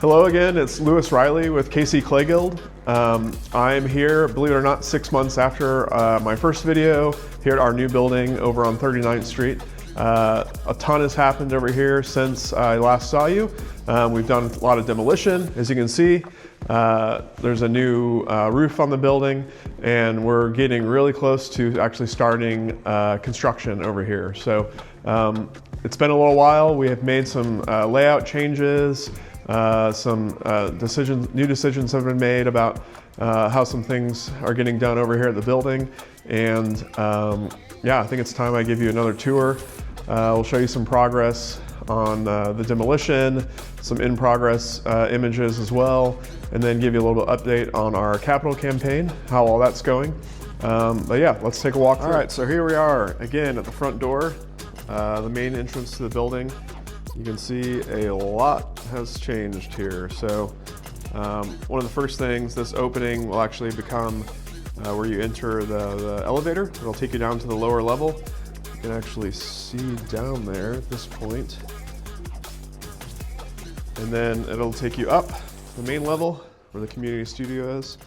Hello again, it's Lewis Riley with KC Clay Guild. I'm here, believe it or not, 6 months after my first video here at our new building over on 39th Street. A ton has happened over here since I last saw you. We've done a lot of demolition, as you can see. There's a new roof on the building, and we're getting really close to actually starting construction over here. So it's been a little while. We have made some layout changes. Some new decisions have been made about how some things are getting done over here at the building. And yeah, I think it's time I give you another tour. We'll show you some progress on the demolition, some in-progress images as well, and then give you a little bit update on our capital campaign, how all that's going. But yeah, let's take a walk through. All right, so here we are again at the front door, the main entrance to the building. You can see a lot has changed here. So one of the first things, this opening will actually become where you enter the elevator. It'll take you down to the lower level. You can actually see down there at this point. And then it'll take you up to the main level where the community studio is.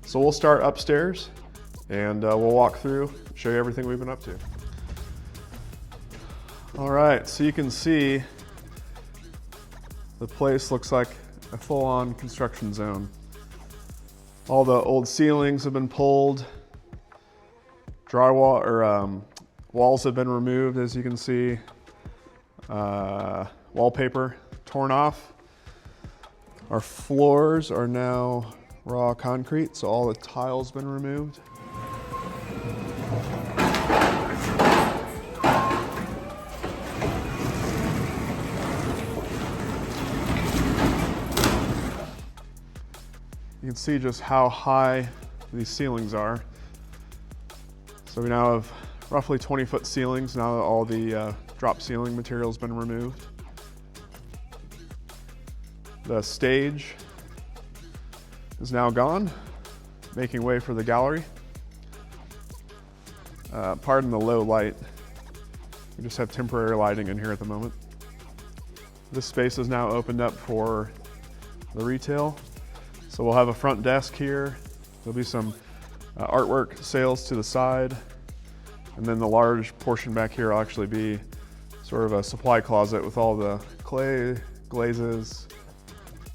So we'll start upstairs and we'll walk through, show you everything we've been up to. All right, so you can see the place looks like a full-on construction zone. All the old ceilings have been pulled. Drywall or walls have been removed, as you can see. Wallpaper torn off. Our floors are now raw concrete, so all the tiles been removed. You can see just how high these ceilings are. So we now have roughly 20-foot ceilings now that all the drop ceiling material has been removed. The stage is now gone, making way for the gallery. Pardon the low light. We just have temporary lighting in here at the moment. This space is now opened up for the retail. So we'll have a front desk here. There'll be some artwork sales to the side. And then the large portion back here will actually be sort of a supply closet with all the clay, glazes,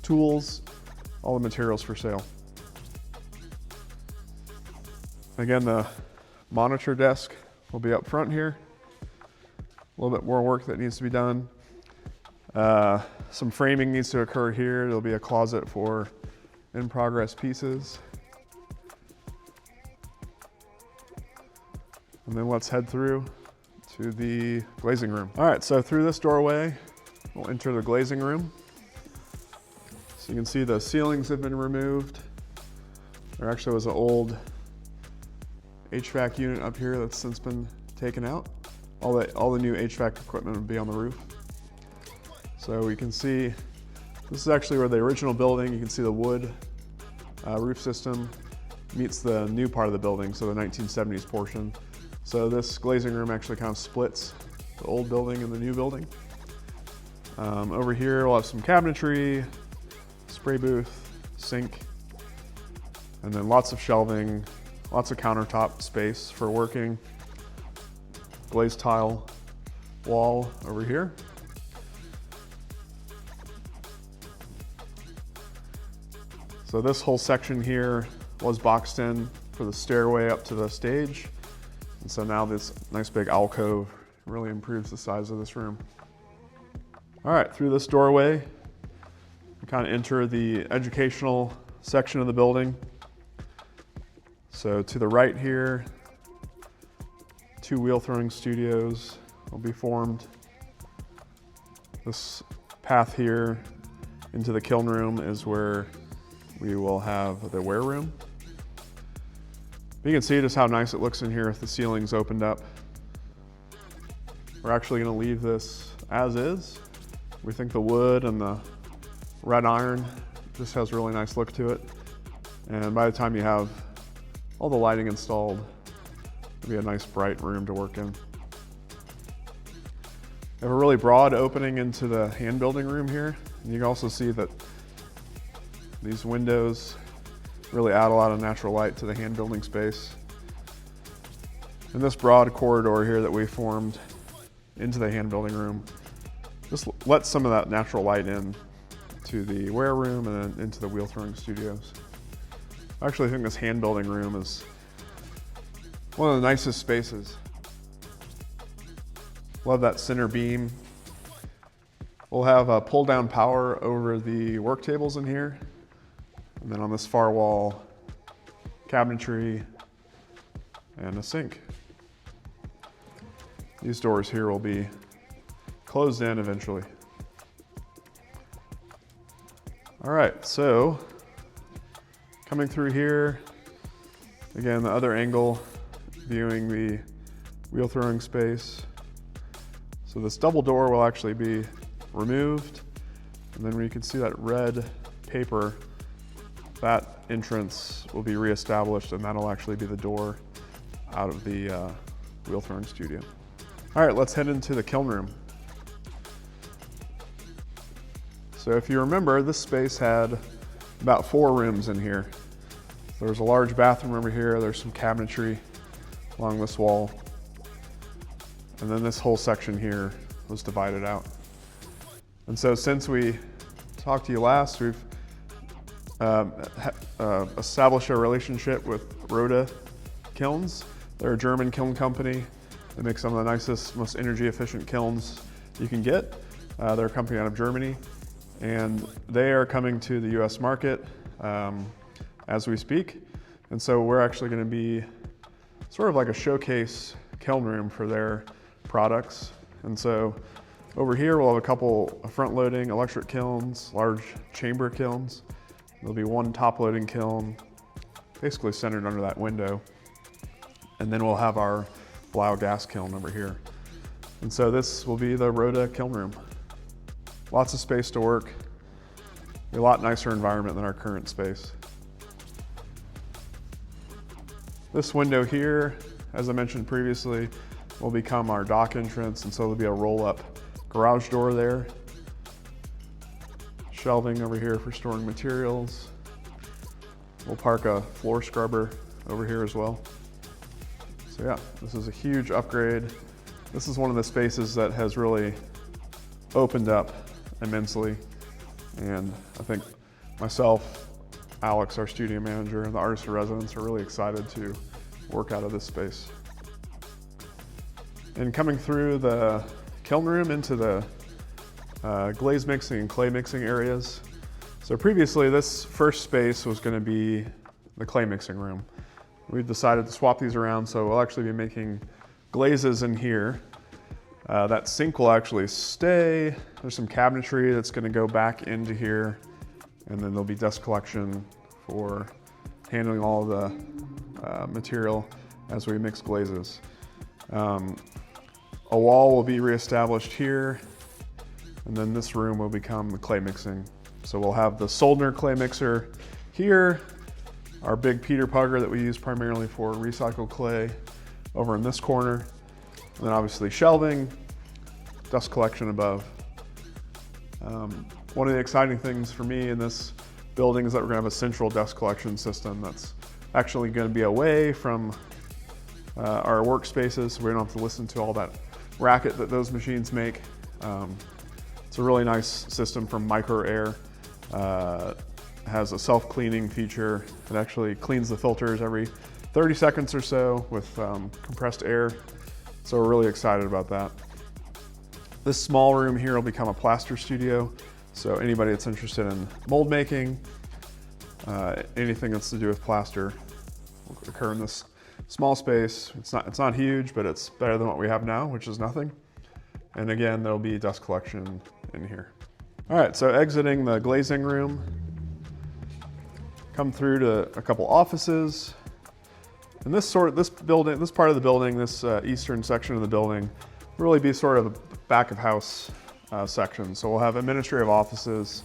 tools, all the materials for sale. Again, the monitor desk will be up front here. A little bit more work that needs to be done. Some framing needs to occur here. There'll be a closet for in-progress pieces. And then let's head through to the glazing room. All right, so through this doorway, we'll enter the glazing room. So you can see the ceilings have been removed. There actually was an old HVAC unit up here that's since been taken out. All the new HVAC equipment would be on the roof. So we can see, this is actually where the original building, you can see the wood roof system meets the new part of the building, so the 1970s portion. So this glazing room actually kind of splits the old building and the new building. Over here we'll have some cabinetry, spray booth, sink, and then lots of shelving, lots of countertop space for working. Glazed tile wall over here. So this whole section here was boxed in for the stairway up to the stage. And so now this nice big alcove really improves the size of this room. All right, through this doorway, we kind of enter the educational section of the building. So to the right here, 2 wheel throwing studios will be formed. This path here into the kiln room is where we will have the wear room. You can see just how nice it looks in here with the ceilings opened up. We're actually going to leave this as is. We think the wood and the red iron just has a really nice look to it. And by the time you have all the lighting installed, it'll be a nice bright room to work in. We have a really broad opening into the hand building room here. And you can also see that These windows really add a lot of natural light to the hand building space. And this broad corridor here that we formed into the hand building room just lets some of that natural light in to the wear room and then into the wheel throwing studios. I actually think this hand building room is one of the nicest spaces. Love that center beam. We'll have a pull down power over the work tables in here. And then on this far wall, cabinetry and a sink. These doors here will be closed in eventually. All right, so coming through here, again, the other angle, viewing the wheel throwing space. So this double door will actually be removed. And then you can see that red paper, that entrance will be reestablished, and that'll actually be the door out of the wheel throwing studio. All right, let's head into the kiln room. So if you remember, this space had about 4 rooms in here. There's a large bathroom over here, there's some cabinetry along this wall, and then this whole section here was divided out. And so since we talked to you last, we've established a relationship with Rhoda Kilns. They're a German kiln company. They make some of the nicest, most energy efficient kilns you can get. They're a company out of Germany, and they are coming to the US market as we speak. And so we're actually going to be sort of like a showcase kiln room for their products. And so over here we'll have a couple front loading electric kilns, large chamber kilns. There'll be one top loading kiln, basically centered under that window. And then we'll have our Blau gas kiln over here. And so this will be the Rhoda kiln room. Lots of space to work. A lot nicer environment than our current space. This window here, as I mentioned previously, will become our dock entrance, and so there'll be a roll-up garage door there. Shelving over here for storing materials. We'll park a floor scrubber over here as well. So yeah, this is a huge upgrade. This is one of the spaces that has really opened up immensely. And I think myself, Alex, our studio manager, and the artist in residence are really excited to work out of this space. And coming through the kiln room into the glaze mixing and clay mixing areas. So previously this first space was going to be the clay mixing room. We've decided to swap these around, so we'll actually be making glazes in here. That sink will actually stay. There's some cabinetry that's going to go back into here, and then there'll be dust collection for handling all of the material as we mix glazes. A wall will be reestablished here, and then this room will become the clay mixing. So we'll have the Soldner clay mixer here, our big Peter Pugger that we use primarily for recycled clay over in this corner, and then obviously shelving, dust collection above. One of the exciting things for me in this building is that we're going to have a central dust collection system that's actually going to be away from our workspaces, so we don't have to listen to all that racket that those machines make. It's a really nice system from Micro Air. Has a self-cleaning feature. It actually cleans the filters every 30 seconds or so with compressed air. So we're really excited about that. This small room here will become a plaster studio. So anybody that's interested in mold making, anything that's to do with plaster will occur in this small space. It's not huge, but it's better than what we have now, which is nothing. And again, there'll be dust collection in here. All right, so exiting the glazing room, come through to a couple offices. And this part of the building, this eastern section of the building, will really be sort of a back of house section. So we'll have administrative offices,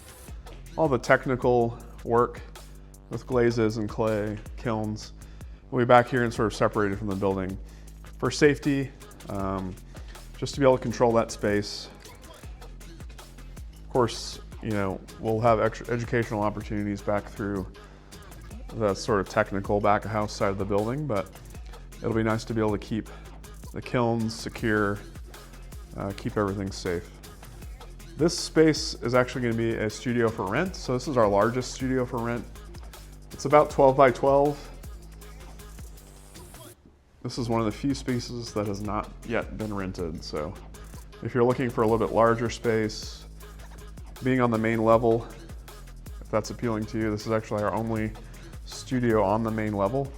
all the technical work with glazes and clay, kilns. We'll be back here and sort of separated from the building for safety, just to be able to control that space. Of course, you know, we'll have extra educational opportunities back through the sort of technical back of house side of the building, but it'll be nice to be able to keep the kilns secure, keep everything safe. This space is actually going to be a studio for rent. So this is our largest studio for rent. It's about 12 by 12. This is one of the few spaces that has not yet been rented. So if you're looking for a little bit larger space, being on the main level, if that's appealing to you, this is actually our only studio on the main level.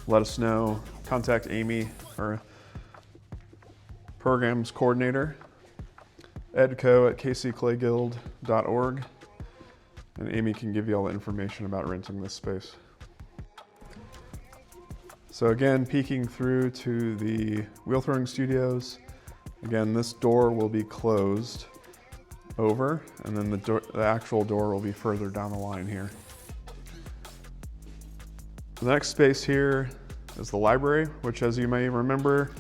Let us know. Contact Amy, our programs coordinator, edco@kcclayguild.org, and Amy can give you all the information about renting this space. So again, peeking through to the wheel throwing studios, again, this door will be closed over, and then the actual door will be further down the line here. The next space here is the library, which, as you may remember,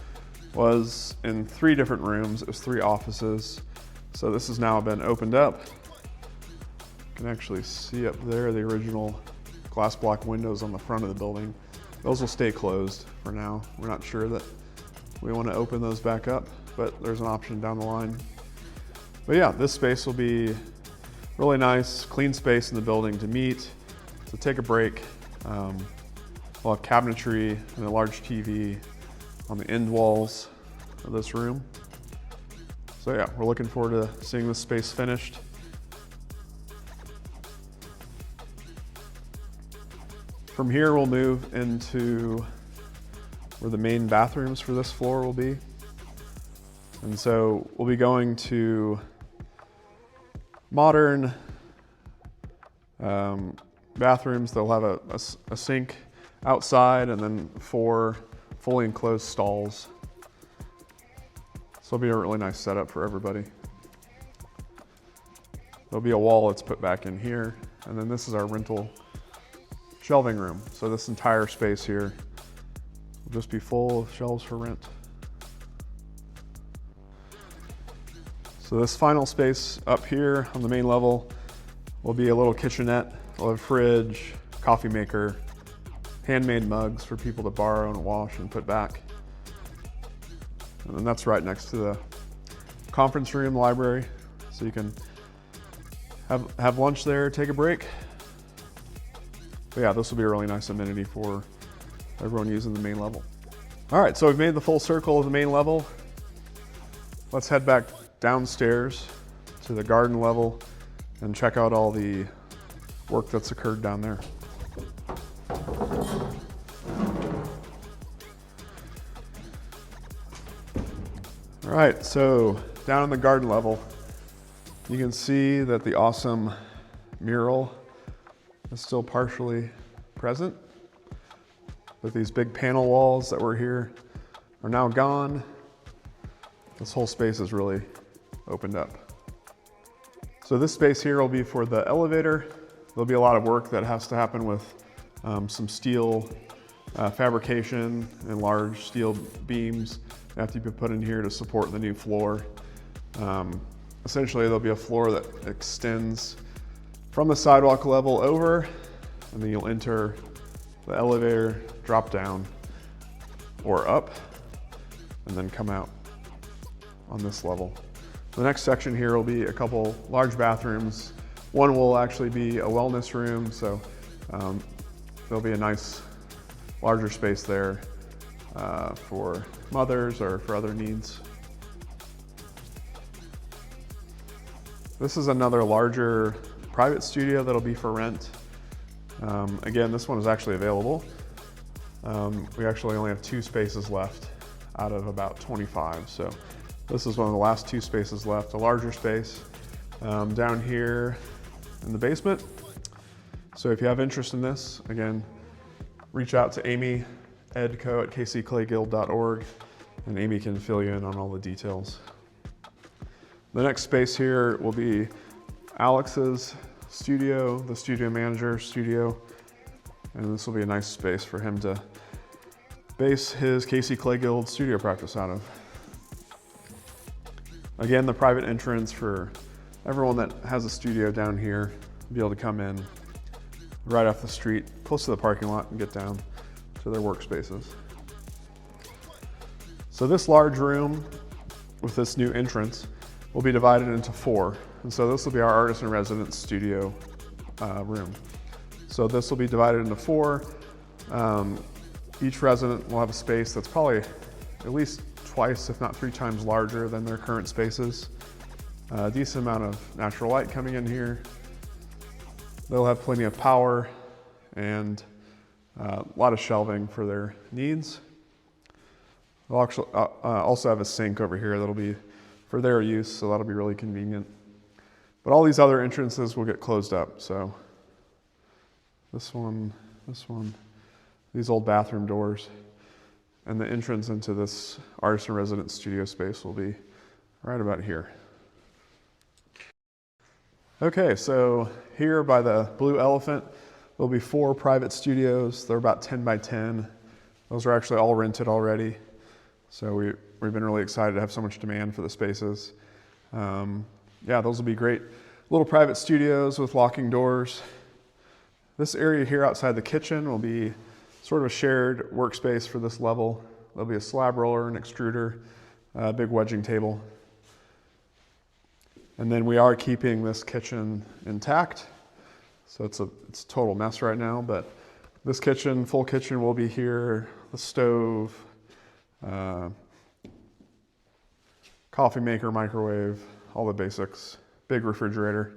was in 3 different rooms. It was 3 offices. So this has now been opened up. You can actually see up there the original glass block windows on the front of the building. Those will stay closed for now. We're not sure that we want to open those back up, but there's an option down the line. But yeah, this space will be really nice, clean space in the building to meet, to take a break. We'll have cabinetry and a large TV on the end walls of this room. So yeah, we're looking forward to seeing this space finished. From here, we'll move into where the main bathrooms for this floor will be. And so we'll be going to modern bathrooms. They'll have a sink outside and then 4 fully enclosed stalls. So it'll be a really nice setup for everybody. There'll be a wall that's put back in here, and then this is our rental shelving room. So this entire space here will just be full of shelves for rent. So this final space up here on the main level will be a little kitchenette. We'll have a fridge, coffee maker, handmade mugs for people to borrow and wash and put back. And then that's right next to the conference room, library. So you can have lunch there, take a break. But yeah, this will be a really nice amenity for everyone using the main level. All right, so we've made the full circle of the main level. Let's head back downstairs to the garden level and check out all the work that's occurred down there. All right, so down on the garden level, you can see that the awesome mural is still partially present, but these big panel walls that were here are now gone. This whole space is really opened up. So this space here will be for the elevator. There'll be a lot of work that has to happen with some steel fabrication and large steel beams that have to be put in here to support the new floor. Essentially, there'll be a floor that extends from the sidewalk level over, and then you'll enter the elevator, drop down or up, and then come out on this level. The next section here will be a couple large bathrooms. One will actually be a wellness room, so there'll be a nice larger space there for mothers or for other needs. This is another larger private studio that'll be for rent. Again, this one is actually available. We actually only have 2 spaces left out of about 25. So this is one of the last 2 spaces left, a larger space down here in the basement. So if you have interest in this, again, reach out to Amy, edco@kcclayguild.org, and Amy can fill you in on all the details. The next space here will be Alex's studio, the studio manager studio, and this will be a nice space for him to base his KC Clay Guild studio practice out of. Again, the private entrance for everyone that has a studio down here will be able to come in right off the street, close to the parking lot, and get down to their workspaces. So this large room with this new entrance will be divided into 4. And so this will be our artist in residence studio room. So this will be divided into 4. Each resident will have a space that's probably at least twice, if not 3 times larger than their current spaces. A decent amount of natural light coming in here. They'll have plenty of power and a lot of shelving for their needs. They'll actually also have a sink over here that'll be for their use, so that'll be really convenient. But all these other entrances will get closed up. So this one, these old bathroom doors, and the entrance into this artist in residence studio space will be right about here. Okay, so here by the Blue Elephant, there'll be 4 private studios. They're about 10 by 10. Those are actually all rented already. So we've been really excited to have so much demand for the spaces. Yeah, those will be great little private studios with locking doors. This area here outside the kitchen will be sort of a shared workspace for this level. There'll be a slab roller, an extruder, a big wedging table. And then we are keeping this kitchen intact. So it's a total mess right now, but this kitchen, full kitchen, will be here. The stove, coffee maker, microwave, all the basics, big refrigerator.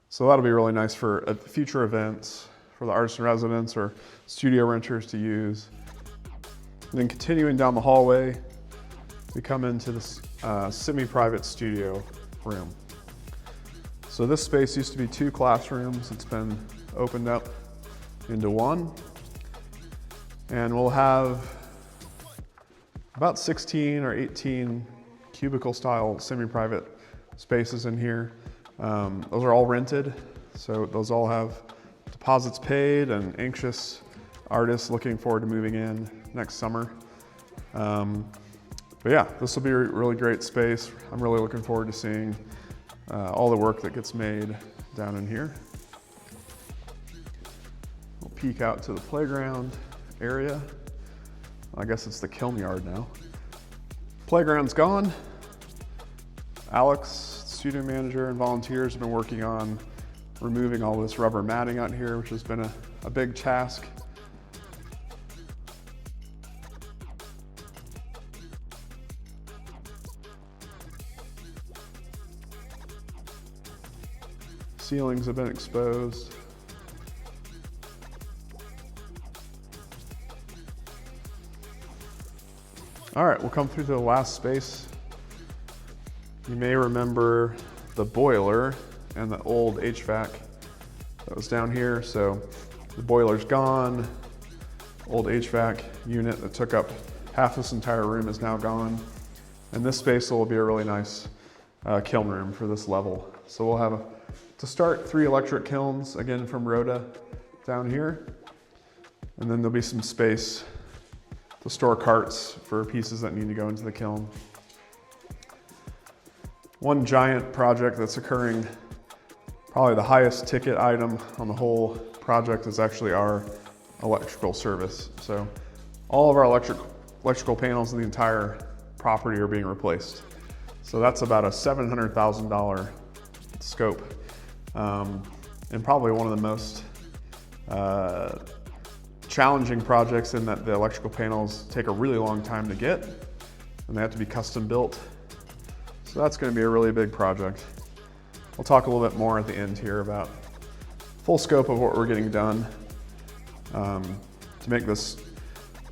So that'll be really nice for future events, for the artist in residence or studio renters to use. And then continuing down the hallway, we come into this semi-private studio room. So this space used to be 2 classrooms. It's been opened up into 1. And we'll have about 16 or 18 cubicle style semi-private spaces in here. Those are all rented. So those all have deposits paid and anxious artists looking forward to moving in next summer. But yeah, this will be a really great space. I'm really looking forward to seeing all the work that gets made down in here. We'll peek out to the playground area. I guess it's the Kiln yard now. Playground's gone. Alex, studio manager, and volunteers have been working on removing all this rubber matting out here, which has been a big task. Ceilings have been exposed. All right, we'll come through to the last space. You may remember the boiler and the old HVAC that was down here. So the boiler's gone. Old HVAC unit that took up half this entire room is now gone. And this space will be a really nice kiln room for this level. So we'll have, to start, 3 electric kilns, again from Rhoda, down here. And then there'll be some space to store carts for pieces that need to go into the kiln. One giant project that's occurring, probably the highest ticket item on the whole project, is actually our electrical service. So all of our electrical panels in the entire property are being replaced. So that's about a $700,000 scope, and probably one of the most challenging projects, in that the electrical panels take a really long time to get, and they have to be custom built. So that's going to be a really big project. We'll talk a little bit more at the end here about full scope of what we're getting done to make this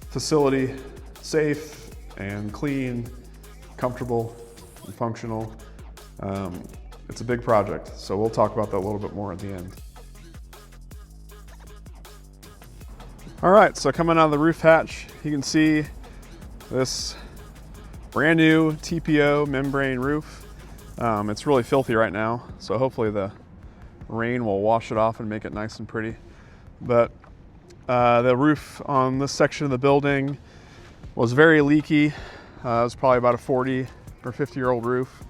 facility safe and clean, comfortable, and functional. It's a big project, so we'll talk about that a little bit more at the end. All right, so coming out of the roof hatch, you can see this brand new TPO membrane roof. It's really filthy right now, so hopefully the rain will wash it off and make it nice and pretty. But the roof on this section of the building was very leaky. It was probably about a 40 or 50-year-old roof.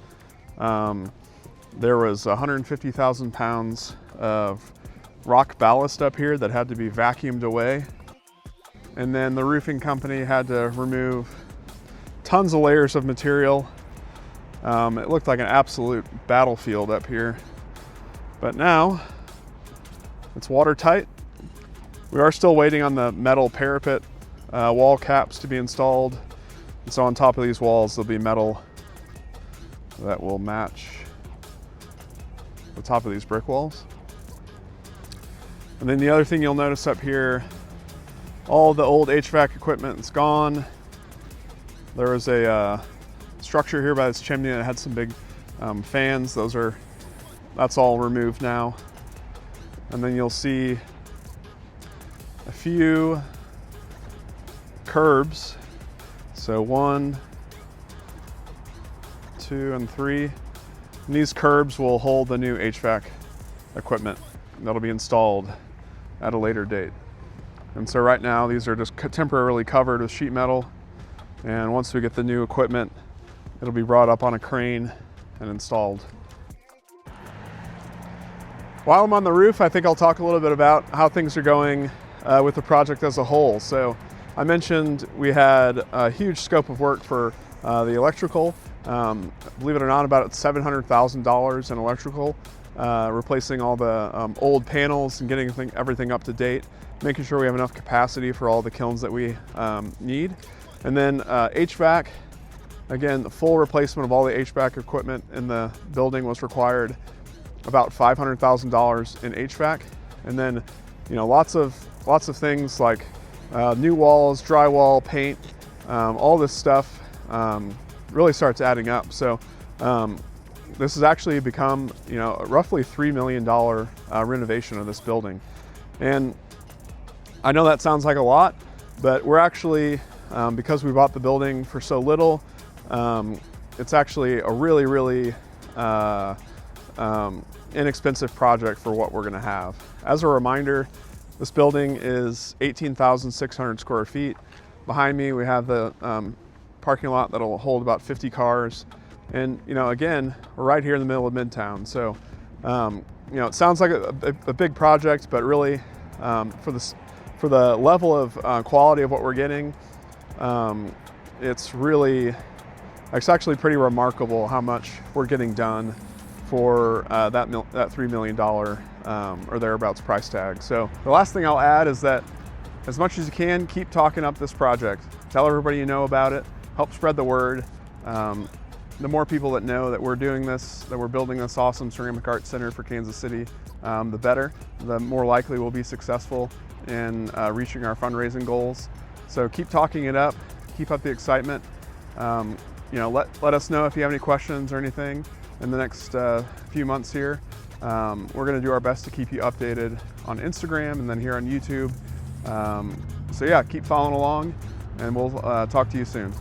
there was 150,000 pounds of rock ballast up here that had to be vacuumed away. And then the roofing company had to remove tons of layers of material. It looked like an absolute battlefield up here. But now it's watertight. We are still waiting on the metal parapet wall caps to be installed. And so on top of these walls, there'll be metal that will match the top of these brick walls. And then the other thing you'll notice up here, all the old HVAC equipment is gone. There was a structure here by this chimney that had some big fans. That's all removed now. And then you'll see a few curbs. So 1, 2, and 3. And these curbs will hold the new HVAC equipment that'll be installed at a later date. And so right now these are just temporarily covered with sheet metal. And once we get the new equipment, it'll be brought up on a crane and installed. While I'm on the roof, I think I'll talk a little bit about how things are going with the project as a whole. So I mentioned we had a huge scope of work for the electrical. Believe it or not, about $700,000 in electrical, replacing all the old panels and getting everything up to date, making sure we have enough capacity for all the kilns that we need. And then HVAC, again, the full replacement of all the HVAC equipment in the building was required, about $500,000 in HVAC. And then, lots of things like new walls, drywall, paint, all this stuff really starts adding up. So this has actually become, roughly $3 million renovation of this building. And I know that sounds like a lot, but we're actually, because we bought the building for so little, it's actually a really, really inexpensive project for what we're gonna have. As a reminder, this building is 18,600 square feet. Behind me, we have the parking lot that'll hold about 50 cars. And, again, we're right here in the middle of Midtown. So, it sounds like a big project, but really, for the level of quality of what we're getting, it's actually pretty remarkable how much we're getting done for that $3 million or thereabouts price tag. So the last thing I'll add is that as much as you can, keep talking up this project. Tell everybody you know about it, help spread the word. The more people that know that we're doing this, that we're building this awesome ceramic art center for Kansas City, the better. The more likely we'll be successful in reaching our fundraising goals. So keep talking it up, keep up the excitement. Let us know if you have any questions or anything in the next few months here. We're gonna do our best to keep you updated on Instagram and then here on YouTube. So yeah, keep following along and we'll talk to you soon.